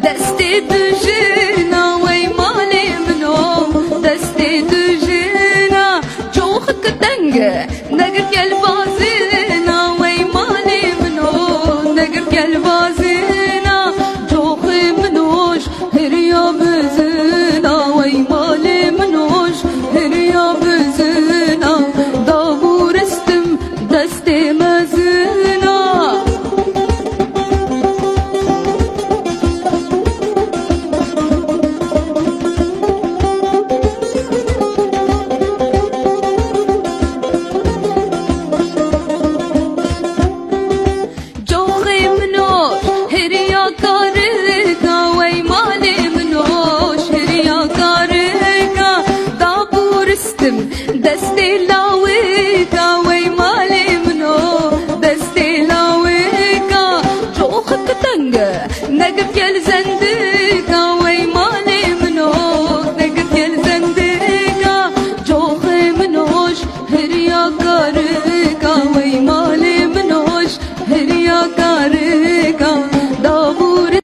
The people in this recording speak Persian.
دستی دژینا وی مالی منو دستی دژینا جوخ کتنگ نگر گل بازینا وی مالی منو نگر گل بازینا جوخ منوش هریا بزینا وی مالی منوش هریا بزینا داورستم دستی مزینا دستی لاویکا وی مالی منو دستی لاویکا جوخ کتنگ نگر گل زندگا وی مالی منو نگر گل زندگا جوخ منوش هریا کارگا وی مالی منوش هریا کارگا